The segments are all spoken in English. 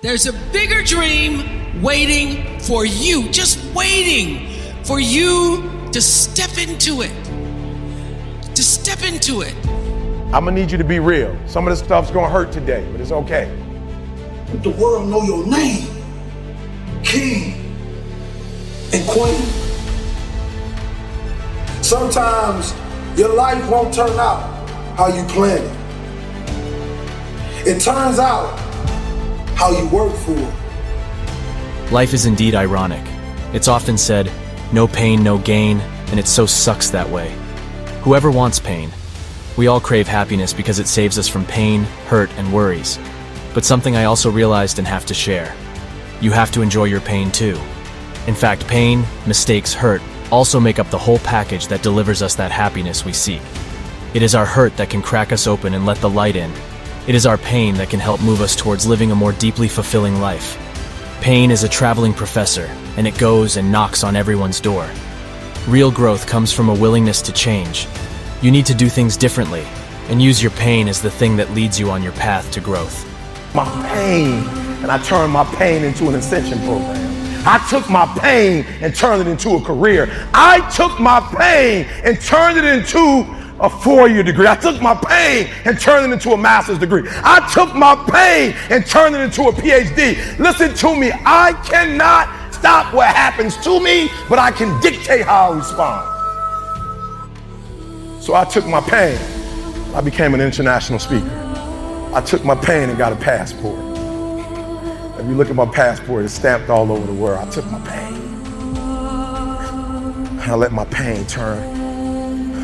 There's a bigger dream waiting for you, just waiting for you to step into it. To step into it. I'm gonna need you to be real. Some of this stuff's gonna hurt today, but it's okay. Let the world know your name, king and queen. Sometimes your life won't turn out how you planned it. It turns out how you work for it. Life is indeed ironic. It's often said, no pain, no gain, and it so sucks that way. Whoever wants pain? We all crave happiness because it saves us from pain, hurt, and worries. But something I also realized and have to share. You have to enjoy your pain too. In fact, pain, mistakes, hurt also make up the whole package that delivers us that happiness we seek. It is our hurt that can crack us open and let the light in. It is our pain that can help move us towards living a more deeply fulfilling life. Pain is a traveling professor, and it goes and knocks on everyone's door. Real growth comes from a willingness to change. You need to do things differently, and use your pain as the thing that leads you on your path to growth. My pain, and I turned my pain into an ascension program. I took my pain and turned it into a career. I took my pain and turned it into a 4-year degree. I took my pain and turned it into a master's degree. I took my pain and turned it into a PhD. Listen to me, I cannot stop what happens to me, but I can dictate how I respond. So I took my pain. I became an international speaker. I took my pain and got a passport. If you look at my passport, it's stamped all over the world. I took my pain. And I let my pain turn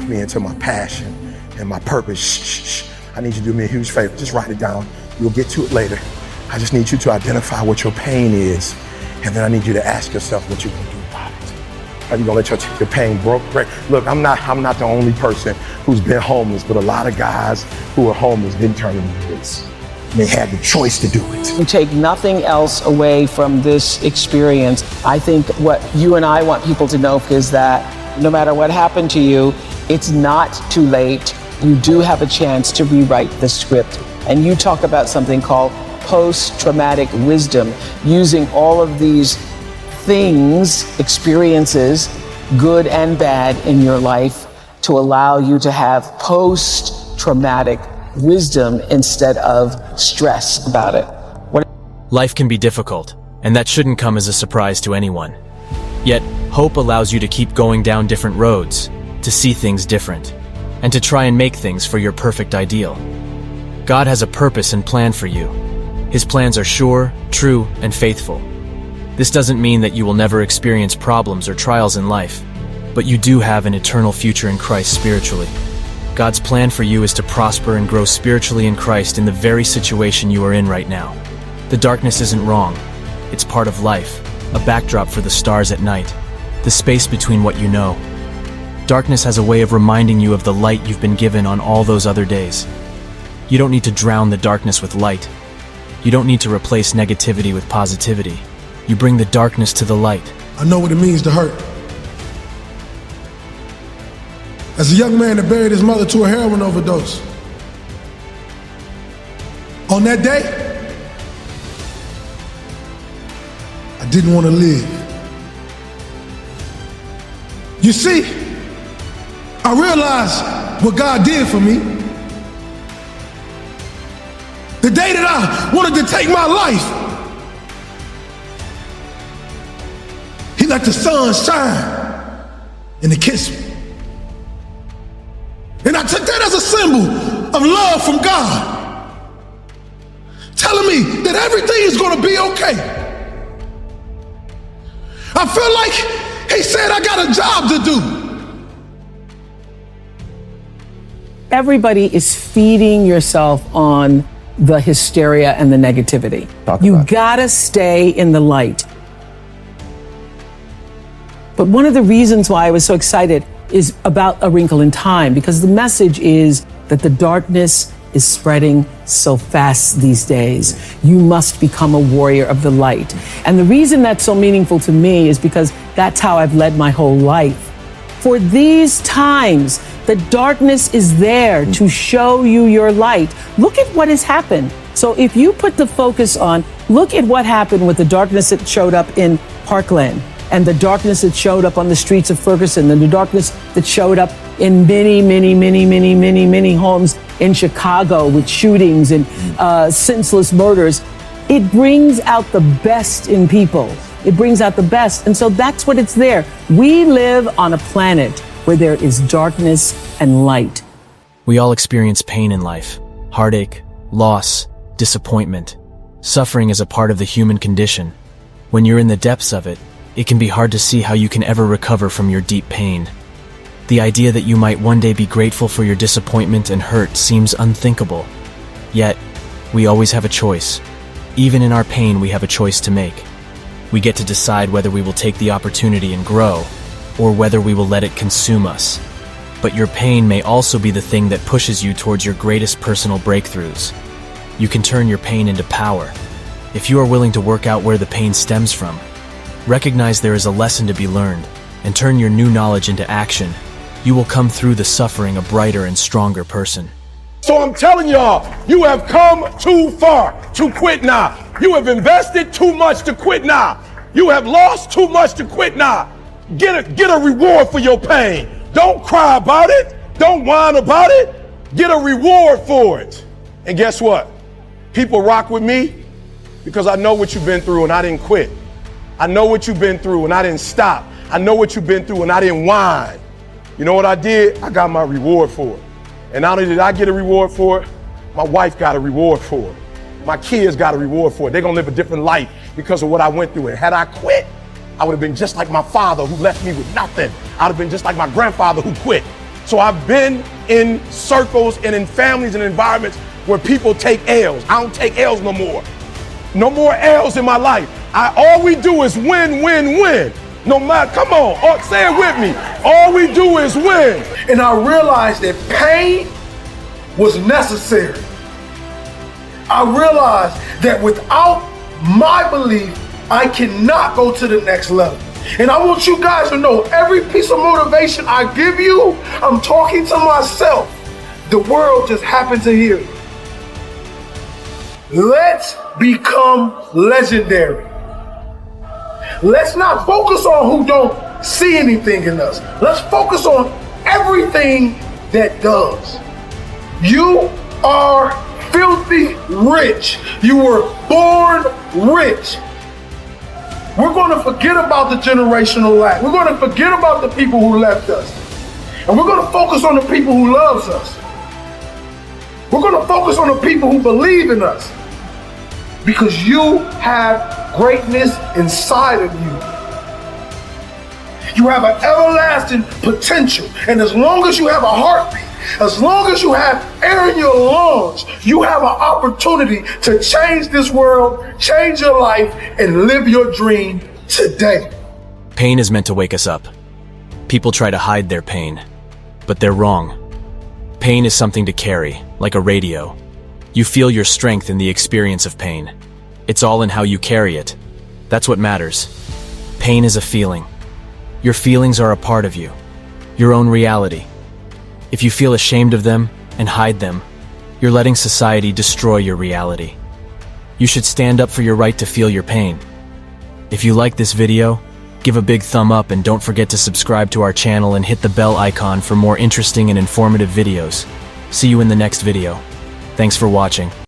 me into my passion and my purpose. Shh. I need you to do me a huge favor. Just write it down. You'll get to it later. I just need you to identify what your pain is. And then I need you to ask yourself what you can do about it. Are you gonna let your pain break? Look, I'm not the only person who's been homeless, but a lot of guys who are homeless didn't turn into this. They had the choice to do it. We take nothing else away from this experience. I think what you and I want people to know is that no matter what happened to you, it's not too late. You do have a chance to rewrite the script. And you talk about something called post-traumatic wisdom, using all of these things, experiences, good and bad in your life, to allow you to have post-traumatic wisdom instead of stress about it. Life can be difficult, and that shouldn't come as a surprise to anyone. Yet, hope allows you to keep going down different roads, to see things different, and to try and make things for your perfect ideal. God has a purpose and plan for you. His plans are sure, true, and faithful. This doesn't mean that you will never experience problems or trials in life, but you do have an eternal future in Christ spiritually. God's plan for you is to prosper and grow spiritually in Christ in the very situation you are in right now. The darkness isn't wrong. It's part of life, a backdrop for the stars at night, the space between what you know. Darkness has a way of reminding you of the light you've been given on all those other days. You don't need to drown the darkness with light. You don't need to replace negativity with positivity. You bring the darkness to the light. I know what it means to hurt. As a young man that buried his mother to a heroin overdose, on that day, I didn't want to live. You see, I realized what God did for me. The day that I wanted to take my life, He let the sun shine and He kissed me. And I took that as a symbol of love from God, telling me that everything is going to be okay. I feel like He said I got a job to do. Everybody is feeding yourself on the hysteria and the negativity. You gotta stay in the light. But one of the reasons why I was so excited is about A Wrinkle in Time, because the message is that the darkness is spreading so fast these days. You must become a warrior of the light. And the reason that's so meaningful to me is because that's how I've led my whole life. For these times, the darkness is there to show you your light. Look at what has happened. So if you put the focus on, look at what happened with the darkness that showed up in Parkland, and the darkness that showed up on the streets of Ferguson, and the darkness that showed up in many homes in Chicago with shootings and senseless murders. It brings out the best in people. It brings out the best. And so that's what it's there. We live on a planet where there is darkness and light. We all experience pain in life, heartache, loss, disappointment. Suffering is a part of the human condition. When you're in the depths of it, it can be hard to see how you can ever recover from your deep pain. The idea that you might one day be grateful for your disappointment and hurt seems unthinkable. Yet, we always have a choice. Even in our pain, we have a choice to make. We get to decide whether we will take the opportunity and grow, or whether we will let it consume us. But your pain may also be the thing that pushes you towards your greatest personal breakthroughs. You can turn your pain into power. If you are willing to work out where the pain stems from, recognize there is a lesson to be learned, and turn your new knowledge into action, you will come through the suffering a brighter and stronger person. So I'm telling y'all, you have come too far to quit now. You have invested too much to quit now. You have lost too much to quit now. Get a reward for your pain. Don't cry about it. Don't whine about it. Get a reward for it. And guess what? People rock with me because I know what you've been through and I didn't quit. I know what you've been through and I didn't stop. I know what you've been through and I didn't whine. You know what I did? I got my reward for it. And not only did I get a reward for it, my wife got a reward for it. My kids got a reward for it. They're gonna live a different life because of what I went through. And had I quit, I would have been just like my father who left me with nothing. I'd have been just like my grandfather who quit. So I've been in circles and in families and environments where people take L's. I don't take L's no more. No more L's in my life. All we do is win, win, win. No matter, come on, say it with me. All we do is win. And I realized that pain was necessary. I realized that without my belief, I cannot go to the next level. And I want you guys to know, every piece of motivation I give you, I'm talking to myself. The world just happened to hear it. Let's become legendary. Let's not focus on who don't see anything in us. Let's focus on everything that does. You are filthy rich. You were born rich. We're going to forget about the generational lack. We're going to forget about the people who left us. And we're going to focus on the people who loves us. We're going to focus on the people who believe in us. Because you have greatness inside of you. You have an everlasting potential. And as long as you have a heartbeat, as long as you have air in your lungs, you have an opportunity to change this world, change your life, and live your dream today. Pain is meant to wake us up. People try to hide their pain, but they're wrong. Pain is something to carry, like a radio. You feel your strength in the experience of pain. It's all in how you carry it. That's what matters. Pain is a feeling. Your feelings are a part of you, your own reality. If you feel ashamed of them and hide them, you're letting society destroy your reality. You should stand up for your right to feel your pain. If you like this video, give a big thumb up and don't forget to subscribe to our channel and hit the bell icon for more interesting and informative videos. See you in the next video. Thanks for watching.